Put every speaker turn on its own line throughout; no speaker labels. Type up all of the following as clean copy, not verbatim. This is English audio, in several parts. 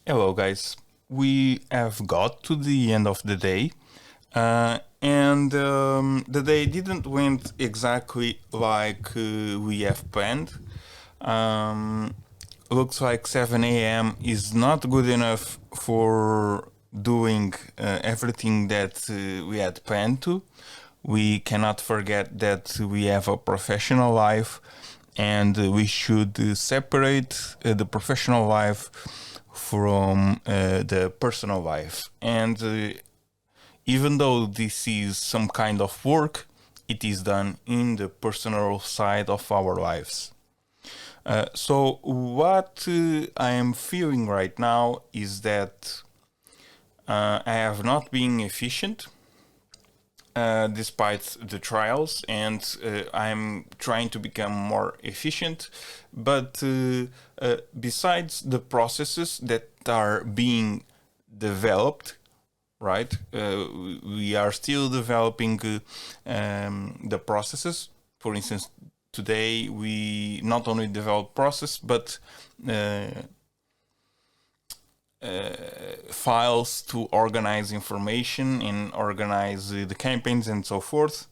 Hello, guys. We have got to the end of the day, and the day didn't went exactly like we have planned. Um, Looks like 7 a.m. is not good enough for doing everything that we had planned to. We cannot forget that we have a professional life, and we should separate the professional life from the personal life. And even though this is some kind of work, it is done in the personal side of our lives. So what I am feeling right now is that I have not been efficient despite the trials, and I'm trying to become more efficient. But besides the processes that are being developed, right? We are still developing the processes. For instance, today we not only develop process but files to organize information and organize the campaigns and so forth.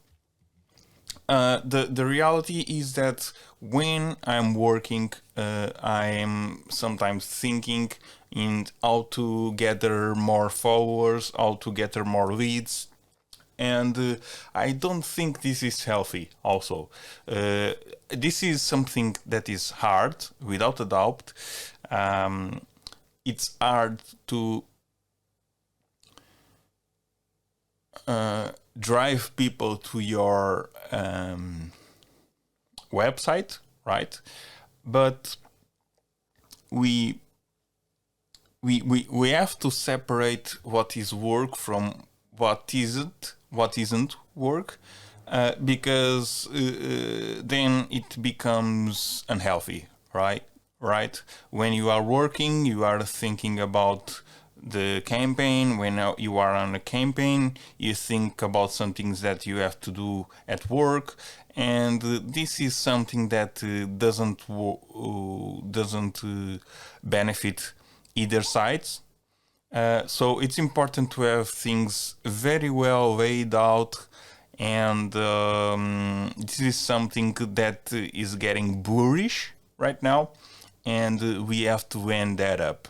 The reality is that when I'm working, I am sometimes thinking in how to gather more followers, how to gather more leads, and I don't think this is healthy. Also, this is something that is hard, without a doubt. It's hard to drive people to your website, right? But we have to separate what is work from what isn't work, because then it becomes unhealthy, right? Right? When you are working, you are thinking about the campaign. When you are on a campaign, you think about some things that you have to do at work, and this is something that doesn't benefit either sides. So it's important to have things very well laid out, and this is something that is getting boorish right now, and we have to end that up.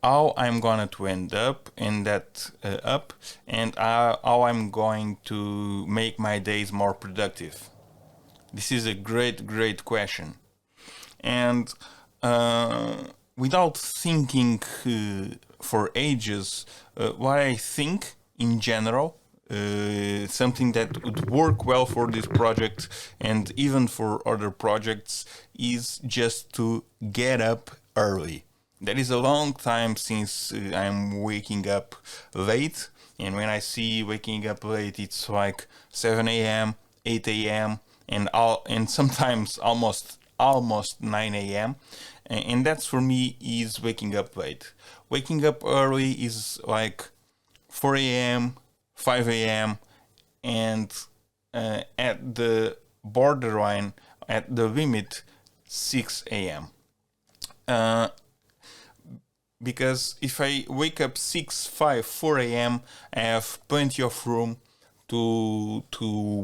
How I'm going to end up in that up, and how I'm going to make my days more productive. This is a great question, and without thinking for ages, what I think in general, something that would work well for this project and even for other projects, is just to get up early. That is a long time since I'm waking up late, and when I see waking up late, it's like 7 a.m., 8 a.m., and sometimes almost 9 a.m. And that's for me is waking up late. Waking up early is like 4 a.m., 5 a.m., and at the borderline, at the limit, 6 a.m. Because if I wake up 6, 5, 4 a.m., I have plenty of room to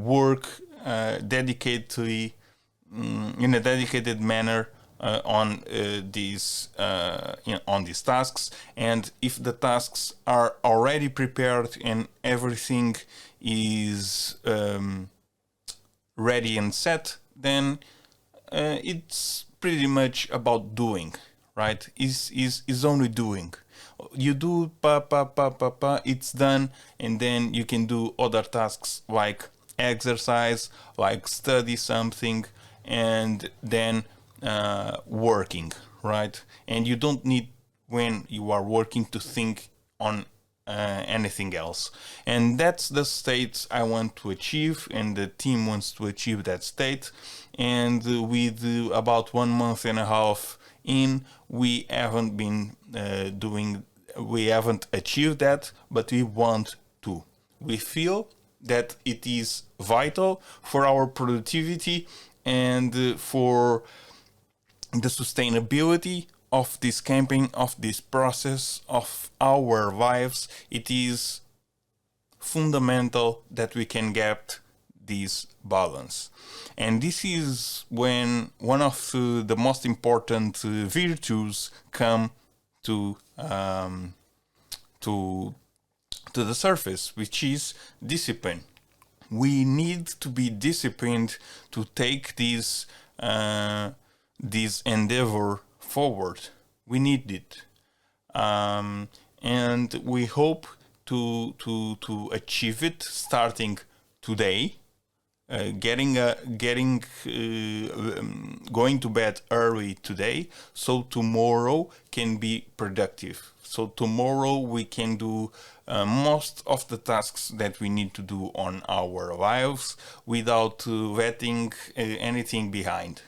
work dedicatedly, in a dedicated manner, on these tasks. And if the tasks are already prepared and everything is ready and set, then it's pretty much about doing, right? Is only doing. You do it's done, and then you can do other tasks like exercise, like study something, and then working, right? And you don't need, when you are working, to think on anything else. And that's the state I want to achieve, and the team wants to achieve that state. And with about 1 month and a half in, we haven't been we haven't achieved that, but we want to. We feel that it is vital for our productivity and for the sustainability of this camping, of this process, of our lives, it is fundamental that we can get this balance. And this is when one of the most important virtues come to to the surface, which is discipline. We need to be disciplined to take this endeavor forward. We need it, and we hope to achieve it starting today. Going to bed early today, so tomorrow can be productive. So tomorrow we can do most of the tasks that we need to do on our lives without letting anything behind.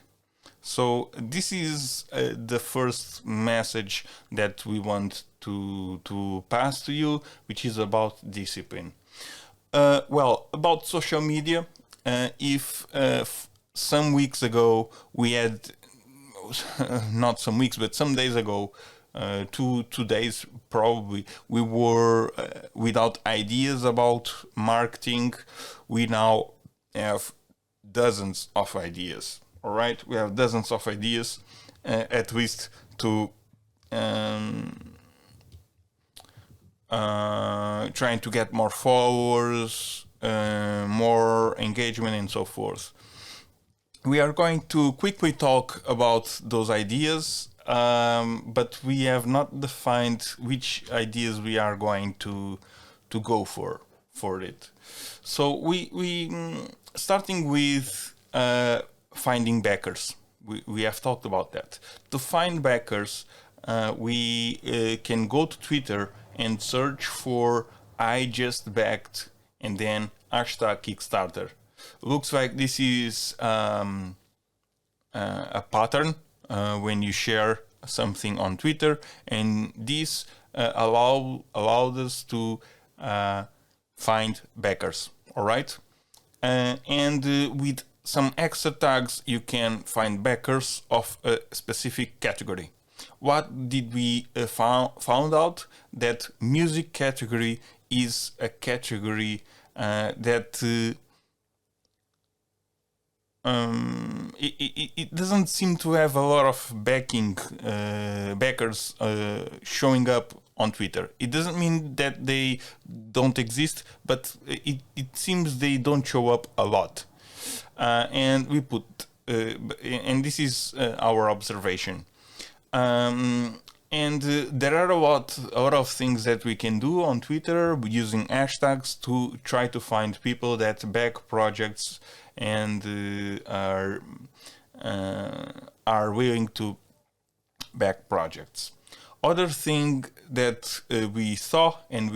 So this is the first message that we want to pass to you, which is about discipline. Well, about social media, if some weeks ago we had, not some weeks, but some days ago, 2 days probably, we were without ideas about marketing, we now have dozens of ideas. All right, we have dozens of ideas, at least to trying to get more followers, more engagement, and so forth. We are going to quickly talk about those ideas, but we have not defined which ideas we are going to go for it. So we starting with finding backers. We have talked about that. To find backers, we can go to Twitter and search for "I just backed" and then hashtag Kickstarter. Looks like this is a pattern when you share something on Twitter, and this allowed us to find backers. All right, and with some extra tags, you can find backers of a specific category. What did we found out? That music category is a category that it doesn't seem to have a lot of backers showing up on Twitter. It doesn't mean that they don't exist, but it seems they don't show up a lot. And we put, and this is our observation. And there are a lot of things that we can do on Twitter using hashtags to try to find people that back projects and are willing to back projects. Other thing that we saw in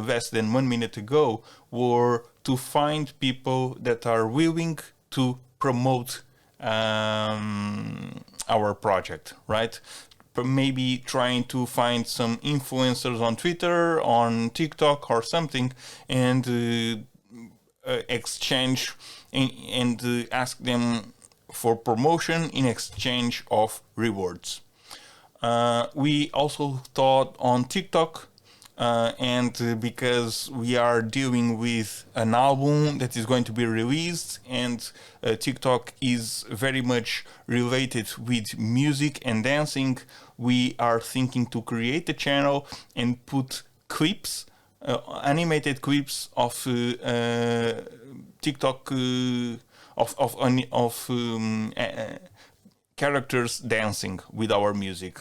less than 1 minute ago were to find people that are willing to promote our project, right? Maybe trying to find some influencers on Twitter, on TikTok or something, and exchange and ask them for promotion in exchange of rewards. We also thought on TikTok, and because we are dealing with an album that is going to be released, and TikTok is very much related with music and dancing, we are thinking to create a channel and put clips, animated clips of TikTok of characters dancing with our music.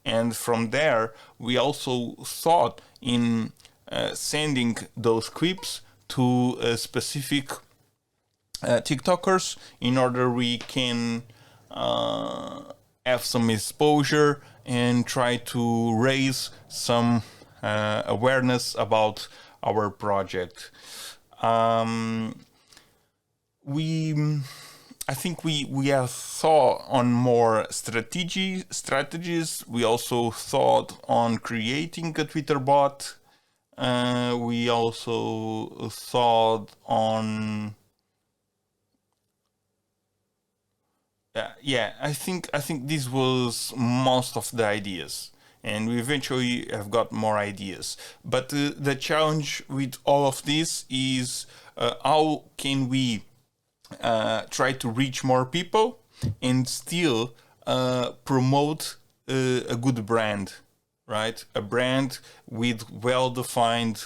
And from there, we also thought in sending those clips to specific TikTokers in order we can have some exposure and try to raise some awareness about our project. I think we have thought on more strategies. We also thought on creating a Twitter bot. We also thought on yeah, I think this was most of the ideas, and we eventually have got more ideas. But the challenge with all of this is how can we try to reach more people and still promote a good brand, right? A brand with well-defined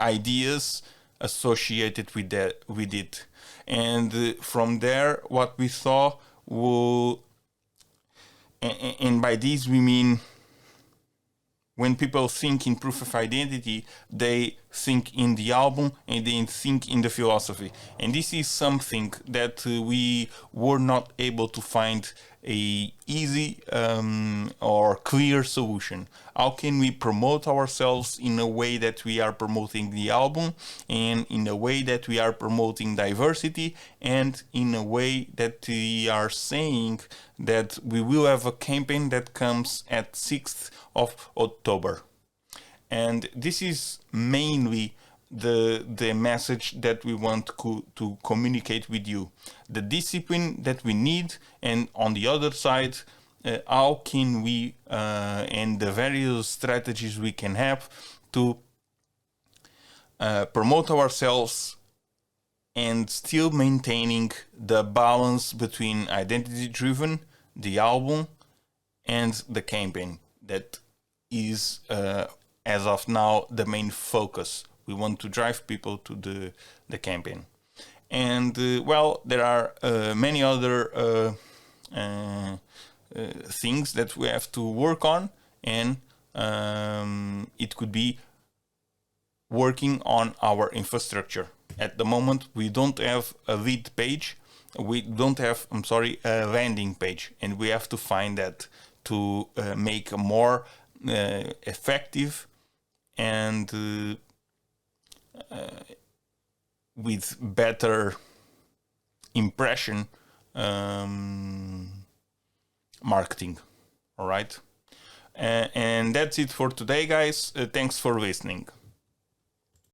ideas associated with it, and from there, what we saw will, and by this we mean when people think in proof of identity, they think in the album and they think in the philosophy. And this is something that we were not able to find a easy or clear solution. How can we promote ourselves in a way that we are promoting the album, and in a way that we are promoting diversity, and in a way that we are saying that we will have a campaign that comes at 6th of October. And this is mainly the message that we want to communicate with you, the discipline that we need, and on the other side, how can we and the various strategies we can have to promote ourselves and still maintaining the balance between identity driven, the album, and the campaign that is as of now the main focus. We want to drive people to the campaign. And well, there are many other things that we have to work on, and it could be working on our infrastructure. At the moment, we don't have a lead page. We don't have, a landing page, and we have to find that to make a more effective and with better impression marketing. All right. And that's it for today, guys. Thanks for listening.